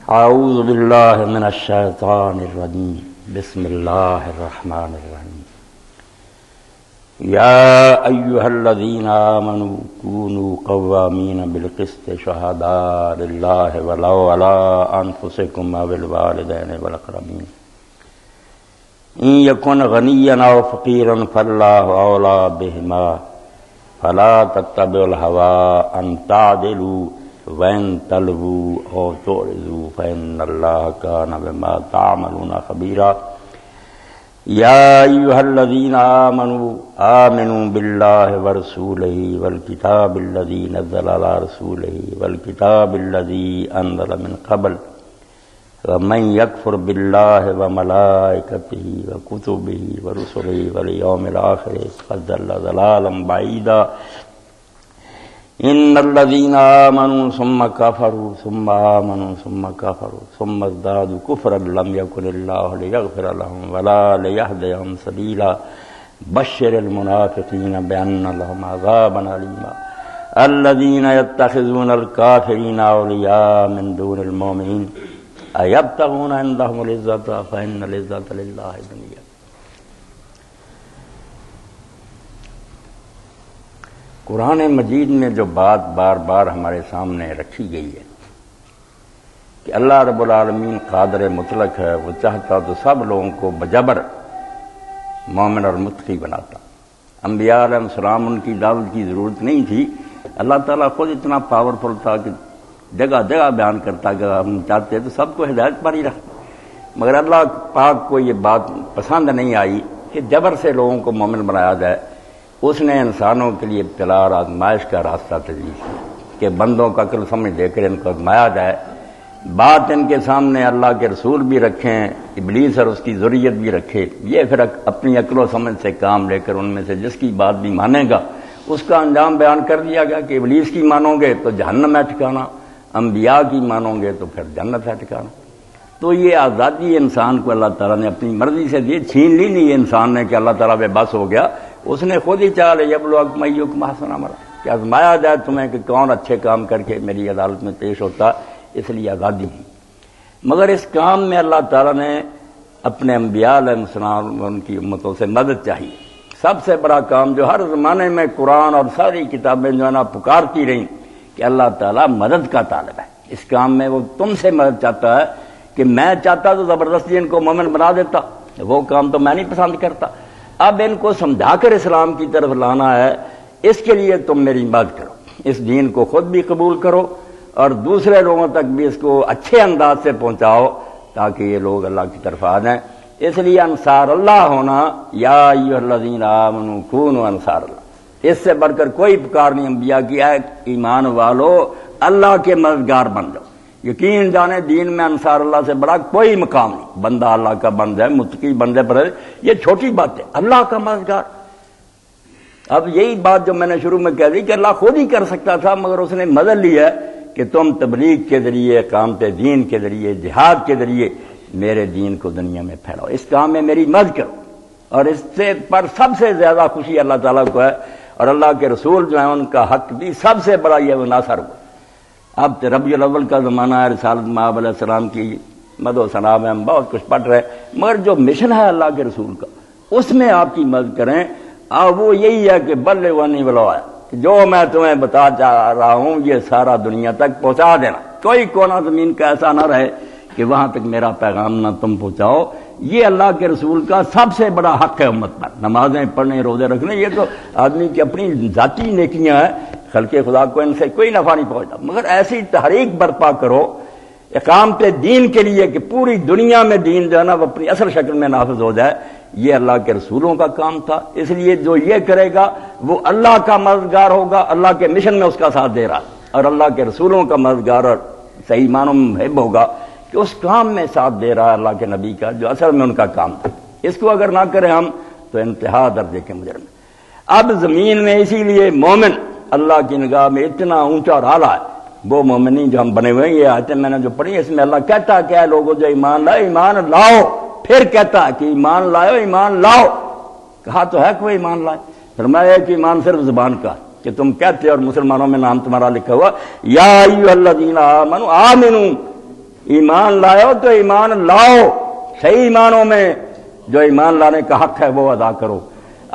اعوذ باللہ من الشیطان الرجیم بسم اللہ الرحمن الرحیم یا ایہا الذین آمنوا کونوا قوامین بالقسط شہداء للہ ولو علی انفسکم او الوالدین والاقربین ان یکن غنیا او فقیرا فاللہ اولی بہما فلا تتبعوا الہوی ان تعدلوا وَإِن تَلْوُوا أَوْ تُعْرِضُوا فَإِنَّ اللَّهَ كَانَ بِمَا تَعْمَلُونَ خَبِيرًا يَا أَيُّهَا الَّذِينَ آمَنُوا بِاللَّهِ وَرَسُولِهِ وَالْكِتَابِ الَّذِي نَزَّلَ عَلَى رَسُولِهِ وَالْكِتَابِ الَّذِي أَنزَلَ مِن قَبْلُ وَمَن يَكْفُرْ بِاللَّهِ وَمَلَائِكَتِهِ وَكُتُبِهِ وَرُسُلِهِ وَالْيَوْمِ الْآخِرِ فَقَدْ ضَلَّ ضَلَالًا بَعِيدًا ان الذين آمنوا ثم كفروا ثم آمنوا ثم كفروا ثم ازدادوا كفرا لم يكن الله ليغفر لهم ولا ليهديهم سبيلا بشر المنافقين بأن لهم عذابا أليما الذين يتخذون الكافرين أولياء من دون المؤمنين أيبتغون عندهم العزة فإن العزة لله جميعا. قرآن مجید میں جو بات بار بار ہمارے سامنے رکھی گئی ہے کہ اللہ رب العالمین قادر مطلق ہے، وہ چاہتا تو سب لوگوں کو بجبر مومن اور متقی بناتا. انبیاء علیہ السلام ان کی دعوت کی ضرورت نہیں تھی، اللہ تعالیٰ خود اتنا پاورفل تھا کہ جگہ جگہ بیان کرتا کہ ہم چاہتے تو سب کو ہدایت پر ہی رکھتا. مگر اللہ پاک کو یہ بات پسند نہیں آئی کہ جبر سے لوگوں کو مومن بنایا جائے. اس نے انسانوں کے لیے ابتلاء اور آزمائش کا راستہ تجویز کیا کہ بندوں کا عقل سمجھ دے کر ان کو آزمایا جائے. بات ان کے سامنے اللہ کے رسول بھی رکھیں، ابلیس اور اس کی ذریت بھی رکھے، یہ پھر اپنی عقل و سمجھ سے کام لے کر ان میں سے جس کی بات بھی مانے گا اس کا انجام بیان کر دیا گیا کہ ابلیس کی مانو گے تو جہنم ہے ٹھکانا، انبیاء کی مانو گے تو پھر جنت ہے ٹھکانا. تو یہ آزادی انسان کو اللہ تعالیٰ نے اپنی مرضی سے دی، چھین لی نہیں انسان نے کہ اللہ تعالیٰ بے بس ہو گیا. اس نے خود ہی چاہ لے یبلوکم ایکم احسن عملا کہ آزمایا جائے تمہیں کہ کون اچھے کام کر کے میری عدالت میں پیش ہوتا، اس لیے آزادی دی. مگر اس کام میں اللہ تعالیٰ نے اپنے انبیاء علیہ السلام ان کی امتوں سے مدد چاہیے. سب سے بڑا کام جو ہر زمانے میں قرآن اور ساری کتابیں جو ہے نا پکارتی رہیں کہ اللہ تعالیٰ مدد کا طالب ہے. اس کام میں وہ تم سے مدد چاہتا ہے کہ میں چاہتا تو زبردستی ان کو مومن بنا دیتا، وہ کام تو میں نہیں پسند کرتا. اب ان کو سمجھا کر اسلام کی طرف لانا ہے، اس کے لیے تم میری مدد کرو، اس دین کو خود بھی قبول کرو اور دوسرے لوگوں تک بھی اس کو اچھے انداز سے پہنچاؤ تاکہ یہ لوگ اللہ کی طرف آ جائیں. اس لیے انصار اللہ ہونا، یا ایھا الذین آمنوا کونوا انصار اللہ، اس سے بڑھ کر کوئی پکار نہیں انبیاء کی ہے. ایمان والو اللہ کے مددگار بن جاؤ. یقین جانے دین میں انصار اللہ سے بڑا کوئی مقام نہیں. بندہ اللہ کا بن جائے، متقی بن جائے، پر یہ چھوٹی بات ہے. اللہ کا مددگار. اب یہی بات جو میں نے شروع میں کہہ دی کہ اللہ خود ہی کر سکتا تھا، مگر اس نے مدد لی ہے کہ تم تبلیغ کے ذریعے، اقامت دین کے ذریعے، جہاد کے ذریعے میرے دین کو دنیا میں پھیلاؤ، اس کام میں میری مدد کرو. اور اس سے پر سب سے زیادہ خوشی اللہ تعالیٰ کو ہے، اور اللہ کے رسول جو ہیں ان کا حق بھی سب سے بڑا یہ ناصر ہوا. اب ربیع الاول کا زمانہ ہے، رسالت مآب علیہ السلام کی مد و ثنا میں ہم بہت کچھ پڑھ رہے، مگر جو مشن ہے اللہ کے رسول کا اس میں آپ کی مدد کریں. وہ یہی ہے کہ بلغونی ولو آیا، جو میں تمہیں بتا چاہ رہا ہوں یہ سارا دنیا تک پہنچا دینا. کوئی کونا زمین کا ایسا نہ رہے کہ وہاں تک میرا پیغام نہ تم پہنچاؤ. یہ اللہ کے رسول کا سب سے بڑا حق ہے امت پر. نمازیں پڑھنے، روزے رکھنے، یہ تو آدمی کی اپنی ذاتی نیکیاں ہیں، خلق خدا کو ان سے کوئی نفع نہیں پہنچتا. مگر ایسی تحریک برپا کرو اقامت دین کے لیے کہ پوری دنیا میں دین جو ہے نا وہ اپنی اصل شکل میں نافذ ہو جائے. یہ اللہ کے رسولوں کا کام تھا. اس لیے جو یہ کرے گا وہ اللہ کا مددگار ہوگا، اللہ کے مشن میں اس کا ساتھ دے رہا، اور اللہ کے رسولوں کا مددگار اور صحیح معنوں میں محب ہوگا کہ اس کام میں ساتھ دے رہا ہے اللہ کے نبی کا جو اصل میں ان کا کام تھا. اس کو اگر نہ کریں ہم تو انتہا درجے کے مجرم. اب زمین میں اسی لیے مومن اللہ کی نگاہ میں اتنا اونچا اور اعلیٰ ہے. وہ مومنی جو ہم بنے ہوئے ہیں، یہ آیتیں میں نے جو پڑھی اس میں اللہ کہتا ہے کیا ہے لوگوں جو ایمان لائے ایمان لاؤ، پھر کہتا ہے کہ ایمان لائے ایمان لاؤ. کہا تو ہے کہ وہ ایمان لائے، فرمایا کہ ایمان صرف زبان کا کہ تم کہتے اور مسلمانوں میں نام تمہارا لکھا ہوا یا ایھا الذین آمنوا آمنوا ایمان لائے ہو تو ایمان لاؤ، صحیح ایمانوں میں جو ایمان لانے کا حق ہے وہ ادا کرو۔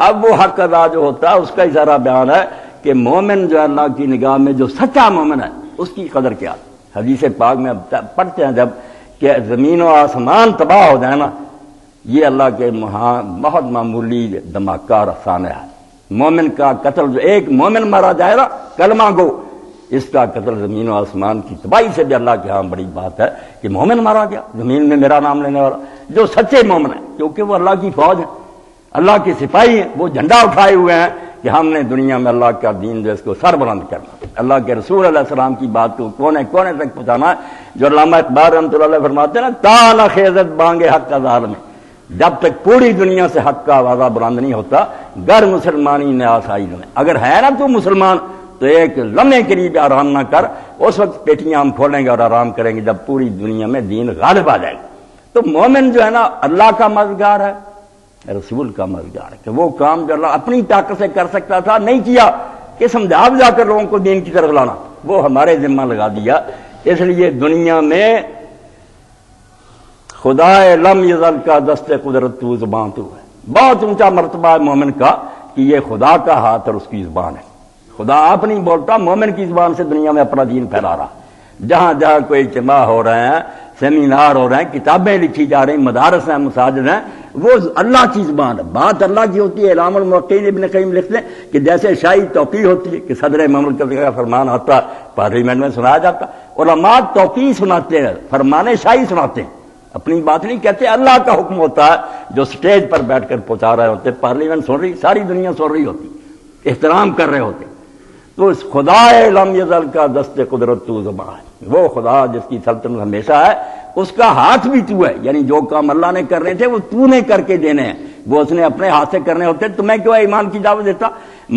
اب وہ حق ادا جو ہوتا ہے اس کا اشارہ بیان ہے کہ مومن جو اللہ کی نگاہ میں جو سچا مومن ہے اس کی قدر کیا۔ حدیث پاک میں پڑھتے ہیں جب کہ زمین و آسمان تباہ ہو جائے نا، یہ اللہ کے بہت معمولی دھماکہ اور افسانہ ہے۔ مومن کا قتل، جو ایک مومن مارا جائے نا کلمہ گو، اس کا قتل زمین و آسمان کی تباہی سے بھی اللہ کے ہاں بڑی بات ہے کہ مومن مارا گیا زمین میں میرا نام لینے والا، جو سچے مومن ہیں، کیونکہ وہ اللہ کی فوج ہے، اللہ کے سپاہی ہیں، وہ جھنڈا اٹھائے ہوئے ہیں کہ ہم نے دنیا میں اللہ کا دین جو اس کو سر بلند کرنا، اللہ کے رسول علیہ السلام کی بات کو کونے کونے تک پہنچانا ہے۔ جو علامہ اقبال رحمۃ اللہ علیہ فرماتے ہیں نا، تا نہ خیزت بانگے حق کا ظالم میں، جب تک پوری دنیا سے حق کا آواز بلند نہیں ہوتا، گر مسلمانی نے آسائی میں، اگر ہے نا تو مسلمان تو ایک لمحے کے لیے بھی آرام نہ کر، اس وقت پیٹیاں ہم کھولیں گے اور آرام کریں گے جب پوری دنیا میں دین غالب آ جائے گا۔ تو مومن جو ہے نا اللہ کا مددگار ہے، رسول کا مددگار ہے، کہ وہ کام جو اللہ اپنی طاقت سے کر سکتا تھا نہیں کیا، کہ سمجھا بجا کر لوگوں کو دین کی طرف لانا، وہ ہمارے ذمہ لگا دیا۔ اس لیے دنیا میں خدا لم یزل کا دست قدرت تو زبان تو ہے، بہت اونچا مرتبہ ہے مومن کا کہ یہ خدا کا ہاتھ اور اس کی زبان ہے۔ خدا آپ نہیں بولتا، مومن کی زبان سے دنیا میں اپنا دین پھیلا رہا۔ جہاں جہاں کوئی اجتماع ہو رہے ہیں، سیمینار ہو رہے ہیں، کتابیں لکھی جا رہی ہیں، مدارس ہیں، مساجد ہیں، وہ اللہ کی زبان ہے، بات اللہ کی ہوتی ہے۔ اعلام الموقعین ابن قیم لکھتے ہیں کہ جیسے شاہی توقیع ہوتی ہے کہ صدر مملکت کا فرمان آتا پارلیمنٹ میں سنایا جاتا، علماء توقیع سناتے ہیں، فرمان شاہی سناتے ہیں، اپنی بات نہیں کہتے، اللہ کا حکم ہوتا ہے جو سٹیج پر بیٹھ کر پہنچا رہے ہوتے، پارلیمنٹ سن رہی، ساری دنیا سن رہی ہوتی، احترام کر رہے ہوتے۔ تو اس خدا لم یزل کا دست قدرت تو زبان ہے، وہ خدا جس کی سلطنت ہمیشہ ہے، اس کا ہاتھ بھی تو ہے، یعنی جو کام اللہ نے کرنے تھے وہ تو نے کر کے دینے ہیں، وہ اس نے اپنے ہاتھ سے کرنے ہوتے، تمہیں کیوں ایمان کی دعوت دیتا؟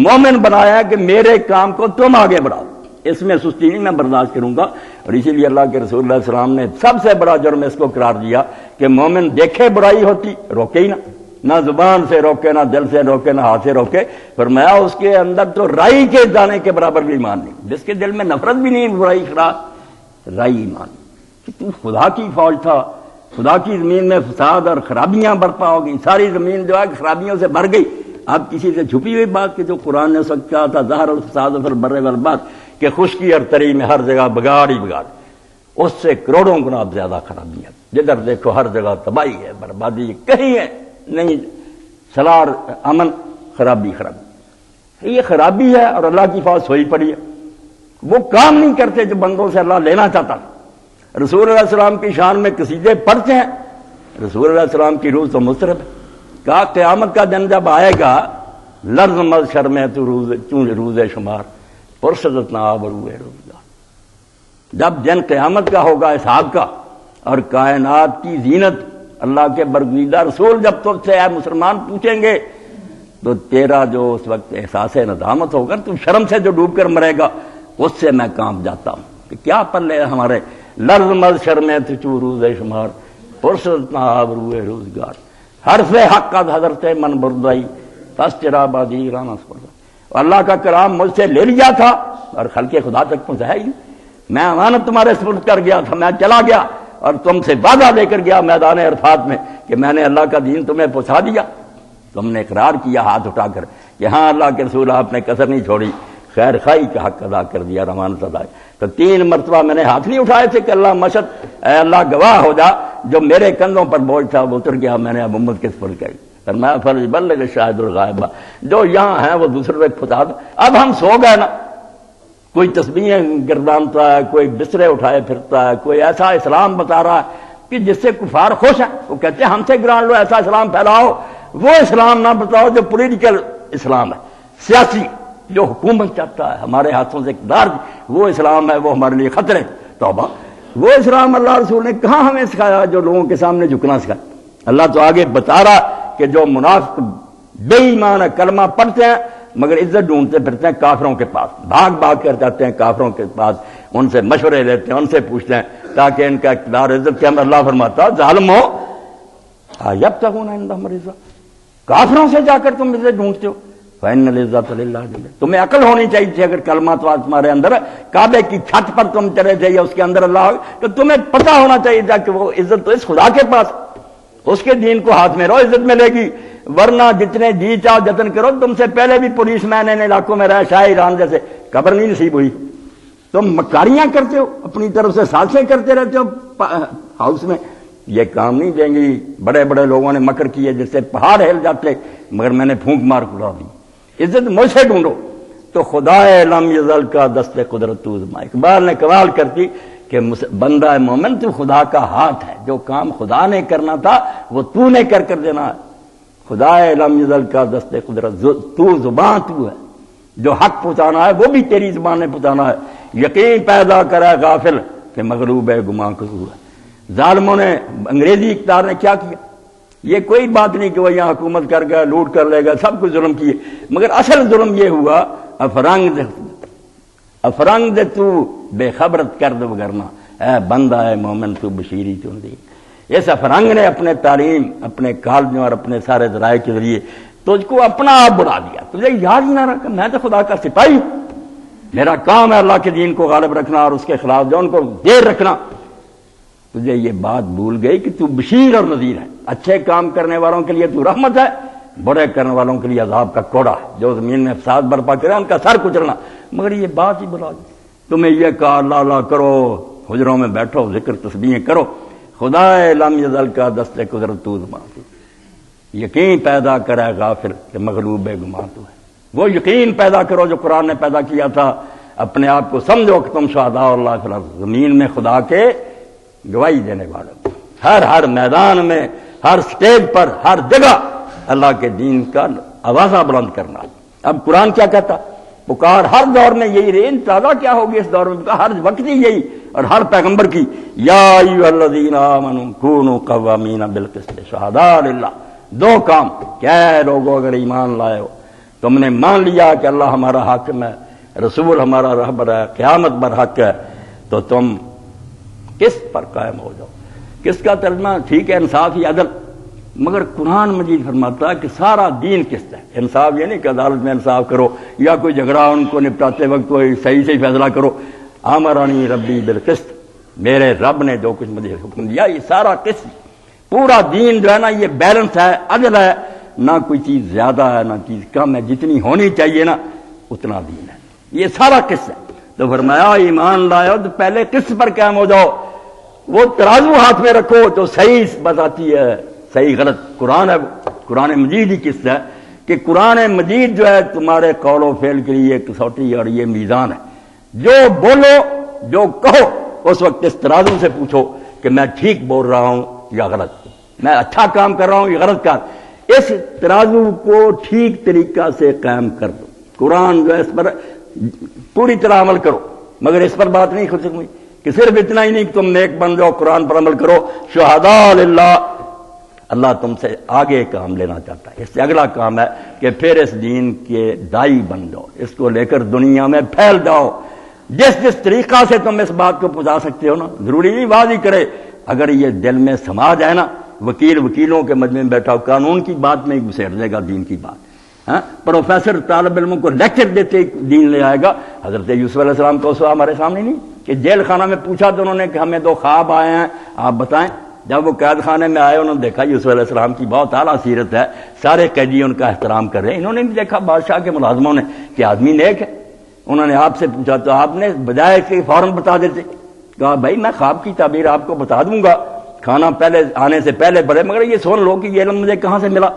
مومن بنایا کہ میرے کام کو تم آگے بڑھاؤ، اس میں سستی نہیں میں برداشت کروں گا۔ اور اسی لیے اللہ کے رسول اللہ علیہ السلام نے سب سے بڑا جرم اس کو قرار دیا کہ مومن دیکھے برائی ہوتی روکے ہی نہ زبان سے روکے، نہ دل سے روکے، نہ ہاتھ سے روکے۔ فرمایا اس کے اندر تو رائی کے دانے کے برابر بھی ایمان نہیں، جس کے دل میں نفرت بھی نہیں، برائی خراب، رائی ایمان۔ کہ تو خدا کی فوج تھا، خدا کی زمین میں فساد اور خرابیاں برپا ہو گئی، ساری زمین جو ہے خرابیوں سے بھر گئی۔ اب کسی سے چھپی ہوئی بات کہ جو قرآن نے سچ کہا تھا، ظہر الفساد فی البر والبحر، کہ خشکی اور تری میں ہر جگہ بگاڑ ہی بگاڑ، اس سے کروڑوں گنا زیادہ خرابیاں، جدھر دیکھو ہر جگہ تباہی ہے، بربادی، کہیں ہے نہیں صلاح امن، خرابی خرابی، یہ خرابی ہے۔ اور اللہ کی فوج سوئی پڑی ہے، وہ کام نہیں کرتے جو بندوں سے اللہ لینا چاہتا۔ رسول علیہ السلام کی شان میں قصیدے پڑھتے ہیں، رسول علیہ السلام کی روح تو مسترب ہے۔ کہا قیامت کا دن جب آئے گا، لرز مز شرمے تو روز شمار پرشدت نہ آبروئے روزگار، جب دن قیامت کا ہوگا، حساب کا، اور کائنات کی زینت اللہ کے برگزیدہ رسول جب تجھ سے اے مسلمان پوچھیں گے تو تیرا جو اس وقت احساس ندامت ہوگا، تو شرم سے جو ڈوب کر مرے گا، اس سے میں کانپ جاتا ہوں کہ کیا پلے ہمارے، لرز مز شرمے تو روز شمار پرشدت نہ آبروئے روزگار، حرف حق کا حضرت من بردائی تس چرا بادی رانا سپردا۔ اللہ کا کلام مجھ سے لے لیا تھا اور خلق خدا تک پہنچایا ہی، میں امانت تمہارے سپرد کر گیا تھا، میں چلا گیا اور تم سے وعدہ لے کر گیا میدان عرفات میں کہ میں نے اللہ کا دین تمہیں پہنچا دیا، تم نے اقرار کیا ہاتھ اٹھا کر کہ ہاں اللہ کے رسول آپ نے کسر نہیں چھوڑی، خیر خائی کا حق ادا کر دیا، رمانت ادا۔ تو 3 مرتبہ میں نے ہاتھ نہیں اٹھائے تھے کہ اللہ مشد، اے اللہ گواہ ہو جا، جو میرے کندھوں پر بوجھ تھا وہ اتر گیا، میں نے اب امت کے سپرد کر، فرمایا فرض بلغ شاہد الغائبہ، جو یہاں ہیں وہ دوسرے تک پہنچا دو۔ اب ہم سو گئے نا، کوئی تسبیحیں گردانتا ہے، کوئی بسترے اٹھائے پھرتا ہے، کوئی ایسا اسلام بتا رہا ہے کہ جس سے کفار خوش ہیں، وہ کہتے ہیں ہم سے گران لو، ایسا اسلام پھیلاؤ، وہ اسلام نہ بتاؤ جو پولیٹیکل اسلام ہے، سیاسی، جو حکومت چاہتا ہے ہمارے ہاتھوں سے اقتدار، وہ اسلام ہے، وہ ہمارے لیے خطرے۔ توبہ، وہ اسلام اللہ رسول نے کہاں ہمیں سکھایا جو لوگوں کے سامنے جھکنا سکھایا؟ اللہ تو آگے بتا رہا کہ جو منافق بے ایمان کلمہ پڑھتے ہیں مگر عزت ڈھونڈتے پھرتے ہیں کافروں کے پاس، بھاگ بھاگ کر جاتے ہیں کافروں کے پاس، ان سے مشورے لیتے ہیں، ان سے پوچھتے ہیں تاکہ ان کا اقتدار عزت کے ہم۔ اللہ فرماتا ظالمو یبتغون عندهم الرضا، کافروں سے جا کر تم عزت ڈھونڈتے ہو، فإن العزة للہ جميعا۔ تمہیں عقل ہونی چاہیے تھی اگر کلمات واز تمہارے اندر کعبے کی چھت پر تم چلے تھے یا اس کے اندر اللہ تو تمہیں پتہ ہونا چاہیے تھا کہ وہ عزت تو اس خدا کے پاس، اس کے دین کو ہاتھ میں رہو عزت ملے گی، ورنہ جتنے جی چاہو جتن کرو۔ تم سے پہلے بھی پولیس مین ان علاقوں میں رہے، شاہ ایران جیسے، قبر نہیں نصیب ہوئی۔ تم مکاریاں کرتے ہو، اپنی طرف سے سازشیں کرتے رہتے ہو ہاؤس میں، یہ کام نہیں دیں گی۔ بڑے بڑے لوگوں نے مکر کیے جس سے پہاڑ ہل جاتے، مگر میں نے پھونک مار اڑا دی۔ عزت مجھ سے ڈھونڈو تو خدا لم یزل کا دست قدرت تو زما۔ اقبال نے کمال کرتی کہ بندہ مومن تو خدا کا ہاتھ ہے، جو کام خدا نے کرنا تھا وہ تو نے کر دینا ہے۔ خدا لم یزل کا دست قدرت، تو زبان تو ہے، جو حق پہنچانا ہے وہ بھی تیری زبان نے پہنچانا ہے۔ یقین پیدا کرا غافل کہ مغلوب ہے گماں کو ہے۔ ظالموں نے، انگریزی اقتدار نے کیا کیا؟ یہ کوئی بات نہیں کہ وہ یہاں حکومت کر گیا، لوٹ کر لے گا، سب کچھ ظلم کیے، مگر اصل ظلم یہ ہوا افرنگ تو بے خبرت کر دو وگرنا، اے بندہ ہے مومن تو بشیری چن دی۔ اس افرنگ نے اپنے تعلیم، اپنے کالجوں اور اپنے سارے ذرائع کے ذریعے تجھ کو اپنا آپ بڑھا دیا، تجھے یاد ہی نہ رکھا میں تو خدا کا سپاہی ہوں، میرا کام ہے اللہ کے دین کو غالب رکھنا اور اس کے خلاف جو ان کو دیر رکھنا۔ تجھے یہ بات بھول گئی کہ تو بشیر اور نذیر ہے، اچھے کام کرنے والوں کے لیے تو رحمت ہے، برے کرنے والوں کے لیے عذاب کا کوڑا ہے، جو زمین میں فساد برپا کرے ان کا سر کچلنا۔ مگر یہ بات ہی بلا دی، تمہیں یہ کہا اللہ اللہ کرو، حجروں میں بیٹھو، ذکر تسبیحیں کرو، خدا لم یزل کا دست قدرت تو زما۔ یقین پیدا کرے غافل کہ مغلوب گماں تو ہے، وہ یقین پیدا کرو جو قرآن نے پیدا کیا تھا۔ اپنے آپ کو سمجھو کہ تم شہداء اللہ فی الارض، زمین میں خدا کے گواہی دینے والے، ہر میدان میں، ہر سٹیج پر، ہر جگہ اللہ کے دین کا آوازہ بلند کرنا۔ اب قرآن کیا کہتا؟ پکار ہر دور میں یہی رہی، تازہ کیا ہوگی اس دور میں؟ ہر وقت ہی یہی، اور ہر پیغمبر کی، یا ایھا الذین آمنوا کونوا قوامین بالقسط شہداء للہ۔ دو کام، کیا لوگوں اگر ایمان لائے ہو، تم نے مان لیا کہ اللہ ہمارا حاکم ہے، رسول ہمارا رہبر ہے، قیامت برحق ہے، تو تم کس پر قائم ہو جاؤ۔ کس کا ترجمہ ٹھیک ہے انصاف ہی عدل، مگر قرآن مجید فرماتا ہے کہ سارا دین قسط ہے۔ انصاف یہ نہیں کہ عدالت میں انصاف کرو یا کوئی جھگڑا ان کو نپٹاتے وقت کوئی صحیح سے فیصلہ کرو۔ امرانی ربی بالقسط، میرے رب نے جو کچھ مجھے حکم دیا یہ سارا قسط، پورا دین جو ہے نا یہ بیلنس ہے، عدل ہے، نہ کوئی چیز زیادہ ہے نہ چیز کم ہے، جتنی ہونی چاہیے نا اتنا دین ہے، یہ سارا قسط ہے۔ تو فرمایا ایمان لائے ہو تو پہلے قسط پر قائم ہو جاؤ، وہ ترازو ہاتھ میں رکھو جو صحیح بتاتی ہے صحیح غلط۔ قرآن ہے، قرآن مجید ہی قسط ہے کہ قرآن مجید جو ہے تمہارے قول و فعل کے لیے کسوٹی اور یہ میزان ہے۔ جو بولو جو کہو اس وقت اس ترازو سے پوچھو کہ میں ٹھیک بول رہا ہوں یا غلط، میں اچھا کام کر رہا ہوں یا غلط کام۔ اس ترازو کو ٹھیک طریقہ سے قائم کر دو۔ قرآن جو ہے اس پر پوری طرح عمل کرو، مگر اس پر بات نہیں ختم ہوئی کہ صرف اتنا ہی نہیں کہ تم نیک بن جاؤ، قرآن پر عمل کرو۔ شہداء للہ، اللہ تم سے آگے کام لینا چاہتا ہے، اس سے اگلا کام ہے کہ پھر اس دین کے دائی بن جاؤ، اس کو لے کر دنیا میں پھیل جاؤ۔ جس طریقہ سے تم اس بات کو پہنچا سکتے ہو نا، ضروری نہیں واضح کرے، اگر یہ دل میں سما جائے نا، وکیلوں کے مجمع میں بیٹھا ہو قانون کی بات میں گھسیٹ دے گا دین کی بات، ہاں پروفیسر طالب علموں کو لیکچر دیتے دین لے آئے گا۔ حضرت یوسف علیہ السلام کا اسوہ ہمارے سامنے نہیں کہ جیل خانہ میں پوچھا تو انہوں نے کہ ہمیں 2 خواب آئے ہیں آپ بتائیں۔ جب وہ قید خانے میں آئے انہوں نے دیکھا یوسف علیہ السلام کی بہت اعلیٰ سیرت ہے، سارے قیدی ان کا احترام کر رہے ہیں، انہوں نے بھی دیکھا بادشاہ کے ملازموں نے کہ آدمی نیک ہے۔ انہوں نے آپ سے پوچھا تو آپ نے بجائے کہ فوراً بتا دیتے، کہا بھائی میں خواب کی تعبیر آپ کو بتا دوں گا، کھانا پہلے آنے سے پہلے پڑے، مگر یہ سن لو کہ یہ علم مجھے کہاں سے ملا۔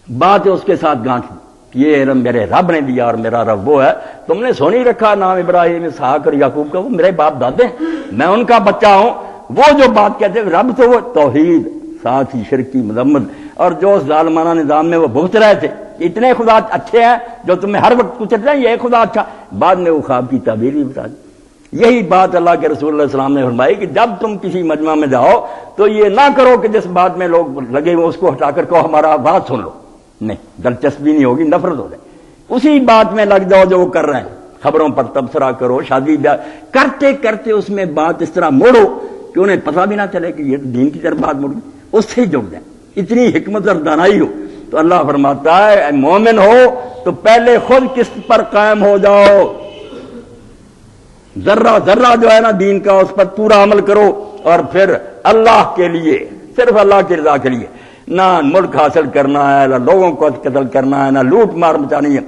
بات ہے اس کے ساتھ گانٹھ، یہ علم میرے رب نے دیا اور میرا رب وہ ہے، تم نے سو نہیں رکھا نام ابراہیم اسحاق اور یعقوب کا، وہ میرے باپ دادے ہیں، میں ان کا بچہ ہوں۔ وہ جو بات کہتے ہیں رب تو وہ توحید، ساتھ ہی شرک کی مذمت، اور جو ظالمانہ نظام میں وہ بھگت رہے تھے، اتنے خدا اچھے ہیں جو تمہیں ہر وقت کچھ رہے ہیں، یہ خدا اچھا، بعد میں وہ خواب کی تعبیر بھی بتا دی۔ یہی بات اللہ کے رسول اللہ علیہ السلام نے فرمائی کہ جب تم کسی مجمع میں جاؤ تو یہ نہ کرو کہ جس بات میں لوگ لگے ہوئے اس کو ہٹا کر کہو ہمارا بات سن لو، نہیں، دلچسپی نہیں ہوگی، نفرت ہو جائے، اسی بات میں لگ جاؤ جو وہ کر رہے ہیں۔ خبروں پر تبصرہ کرو، شادی بیاہ کرتے کرتے اس میں بات اس طرح موڑو کہ انہیں پتہ بھی نہ چلے کہ یہ دین کی طرف بات مڑ گئی، اس سے جڑ جائیں، اتنی حکمت اور دانائی ہو۔ تو اللہ فرماتا ہے اے مومن ہو تو پہلے خود قسط پر قائم ہو جاؤ، ذرہ ذرہ جو ہے نا دین کا اس پر پورا عمل کرو، اور پھر اللہ کے لیے، صرف اللہ کی رضا کے لیے، نہ ملک حاصل کرنا ہے، نہ لوگوں کو قتل کرنا ہے، نہ لوٹ مار مچانی ہے،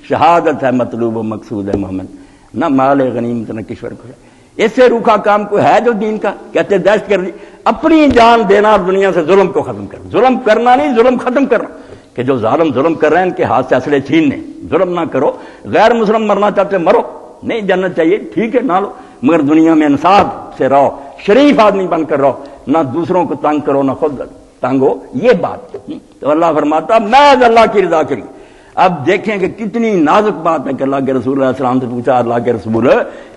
شہادت ہے مطلوب و مقصود ہے مومن، نہ مال غنیمت نہ کشور کو ہے۔ اس سے روکھا کام کوئی ہے جو دین کا؟ کہتے دہشت گردی، اپنی جان دینا اور دنیا سے ظلم کو ختم کرنا، ظلم کرنا نہیں، ظلم ختم کرنا، کہ جو ظالم ظلم کر رہے ہیں ان کے ہاتھ سے اسلحے چھیننے، ظلم نہ کرو، غیر مسلم مرنا چاہتے مرو، نہیں جنت چاہیے ٹھیک ہے نہ لو، مگر دنیا میں انصاف سے رہو، شریف آدمی بن کر رہو، نہ دوسروں کو تنگ کرو نہ خود تنگ ہو، یہ بات۔ تو اللہ فرماتا میں اللہ کی رضا کے لیے۔ اب دیکھیں کہ کتنی نازک بات ہے کہ اللہ کے رسول علیہ السلام سے پوچھا، اللہ کے رسول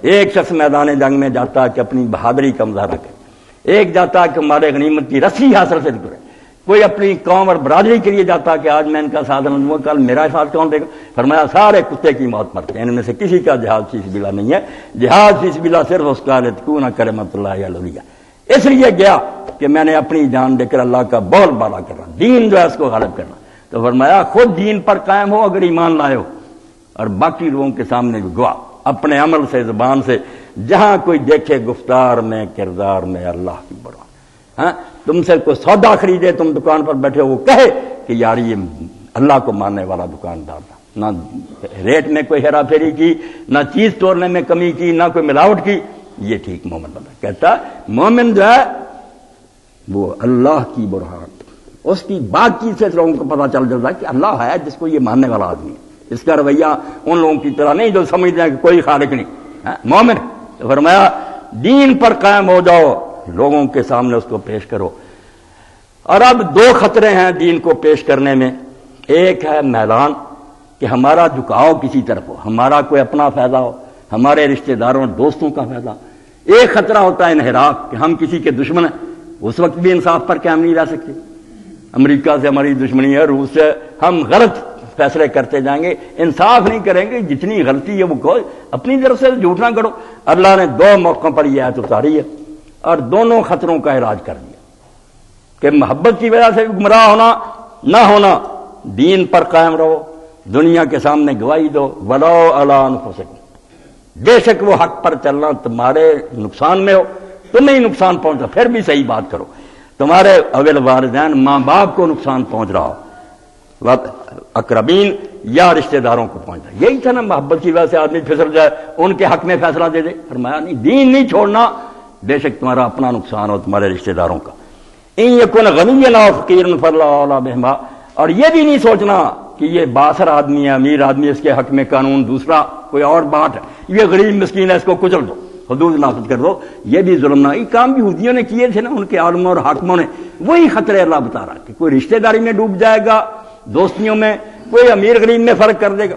ایک شخص میدان جنگ میں جاتا ہے کہ اپنی بہادری کا مظاہرہ کرے، ایک جاتا ہے کہ ہمارے غنیمت کی رسی حاصل سے کرے، کوئی اپنی قوم اور برادری کے لیے جاتا ہے کہ آج میں ان کا ساتھ دوں، کل میرا ساتھ کون دے گا؟ فرمایا سارے کتے کی موت مرتے ہیں، ان میں سے کسی کا جہاد فی سبیل اللہ نہیں ہے، جہاد فی سبیل اللہ صرف اس کا لتکون کلمۃ اللہ علیہ، اس لیے گیا کہ میں نے اپنی جان دے کر اللہ کا بول بالا کرنا، دین جو ہے اس کو غالب کرنا۔ تو فرمایا خود دین پر قائم ہو اگر ایمان لائے ہو، اور باقی لوگوں کے سامنے بھی گواہ، اپنے عمل سے، زبان سے، جہاں کوئی دیکھے گفتار میں کردار میں اللہ کی بڑا۔ ہاں تم سے کوئی سودا خریدے، تم دکان پر بیٹھے ہو، وہ کہے کہ یار یہ اللہ کو ماننے والا دکاندار تھا، نہ ریٹ میں کوئی ہیرا پھیری کی، نہ چیز توڑنے میں کمی کی، نہ کوئی ملاوٹ کی، یہ ٹھیک مومن بندہ۔ کہتا مومن جو ہے وہ اللہ کی برہان، اس کی بات چیز سے لوگوں کو پتا چل جاتا ہے کہ اللہ ہے جس کو یہ ماننے والا آدمی ہے، اس کا رویہ ان لوگوں کی طرح نہیں جو سمجھتے ہیں کہ کوئی خالق نہیں، مومن۔ تو فرمایا دین پر قائم ہو جاؤ، لوگوں کے سامنے اس کو پیش کرو۔ اور اب دو خطرے ہیں دین کو پیش کرنے میں، ایک ہے میلان کہ ہمارا جھکاؤ کسی طرف ہو، ہمارا کوئی اپنا فائدہ ہو، ہمارے رشتہ داروں دوستوں کا فائدہ۔ ایک خطرہ ہوتا ہے انحراف کہ ہم کسی کے دشمن ہیں، اس وقت بھی انصاف پر قائم نہیں رہ سکتے، امریکہ سے ہماری دشمنی ہے، روس سے، ہم غلط فیصلے کرتے جائیں گے، انصاف نہیں کریں گے، جتنی غلطی ہے وہ کہو، اپنی طرف سے جھوٹ نہ کرو۔ اللہ نے دو موقعوں پر یہ آیت اتاری ہے اور دونوں خطروں کا علاج کر دیا کہ محبت کی وجہ سے گمراہ ہونا نہ ہونا، دین پر قائم رہو، دنیا کے سامنے گواہی دو، ولو علی انفسکم، بے شک وہ حق پر چلنا تمہارے نقصان میں ہو، تمہیں ہی نقصان پہنچا، پھر بھی صحیح بات کرو، تمہارے اول والدین ماں باپ کو نقصان پہنچ رہا ہو، اقربین یا رشتہ داروں کو پہنچ رہا، یہی تھا نا، محبت کی وجہ سے آدمی پھسل جائے، ان کے حق میں فیصلہ دے دے۔ فرمایا نہیں، دین نہیں چھوڑنا، بے شک تمہارا اپنا نقصان ہو، تمہارے رشتہ داروں کا۔ ان یکن غنیا او فقیرا فلا اولى بہما، اور یہ بھی نہیں سوچنا کہ یہ باثر آدمی ہے، امیر آدمی، اس کے حق میں قانون دوسرا کوئی اور بات ہے، یہ غریب مسکین ہے اس کو کچل دو، حدود نافذ کر دو، یہ بھی ظلم نہ۔ یہ کام بھی یہودیوں نے کیے تھے نا، ان کے عالموں اور حاکموں نے، وہی خطرے اللہ بتا رہا کہ کوئی رشتہ داری میں ڈوب جائے گا، دوستیوں میں، کوئی امیر غریب میں فرق کر دے گا۔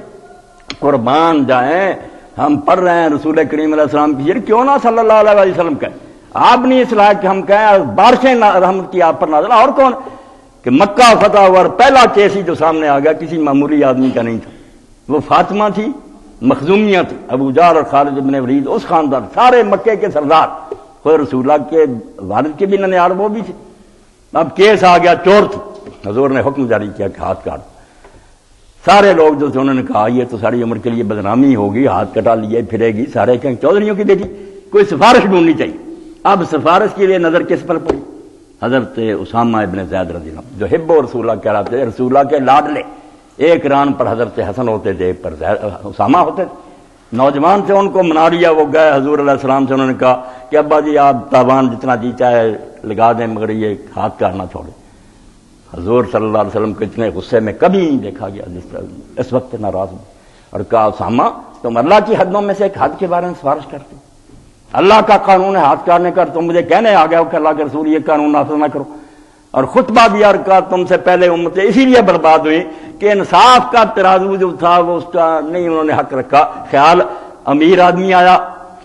قربان جائیں، ہم پڑھ رہے ہیں رسول کریم علیہ السلام کی، یہ کیوں نہ صلی اللہ علیہ وسلم کہیں، آپ نہیں اصلاح کہ ہم کہیں بارشیں رحمت کی آپ پر نازل، اور کون کہ مکہ فتح ہوا اور پہلا کیس ہی جو سامنے آ گیا کسی معمولی آدمی کا نہیں تھا، وہ فاطمہ تھی، مخزومیہ تھی، ابو جہل اور خالد بن ولید، اس خاندان، سارے مکے کے سردار، خود رسول اللہ کے والد کے بھی ننیال وہ بھی تھے۔ اب کیس آ گیا، چور تھی، حضور نے حکم جاری کیا کہ ہاتھ کاٹ۔ سارے لوگ جو تھے انہوں نے کہا یہ تو ساری عمر کے لیے بدنامی ہوگی، ہاتھ کٹا لیے پھرے گی، سارے کہیں چودھریوں کی بیٹی، کوئی سفارش ڈھونڈنی چاہیے۔ اب سفارش کے لیے نظر کس پر پڑی؟ حضرت اسامہ ابن زید رضی اللہ عنہ، جو حب رسول اللہ کہلاتے، رسول اللہ کے لاڈلے۔ ایک ران پر حضرت حسن ہوتے تھے، ایک پر اسامہ ہوتے تھے، نوجوان تھے، ان کو منا لیا، وہ گئے حضور علیہ السلام سے، انہوں نے کہا کہ ابا جی آپ تاوان جتنا جی چاہے لگا دیں مگر یہ ہاتھ کاٹنا چھوڑیں۔ حضور صلی اللہ علیہ وسلم کو اتنے غصے میں کبھی نہیں دیکھا گیا جس طرح اس وقت ناراض ہوئے، اور کہا اسامہ تم اللہ کی حدوں میں سے ایک حد کے بارے میں سفارش کرتے، اللہ کا قانون ہے ہاتھ کاٹنے کا، تم مجھے کہنے آ گیا ہو کہ اللہ کے رسول یہ قانون نافذ نہ کرو، اور خطبہ دیا اور کہا تم سے پہلے امتیں اسی لیے برباد ہوئی کہ انصاف کا ترازو جو تھا وہ اس کا نہیں انہوں نے حق رکھا، خیال امیر آدمی آیا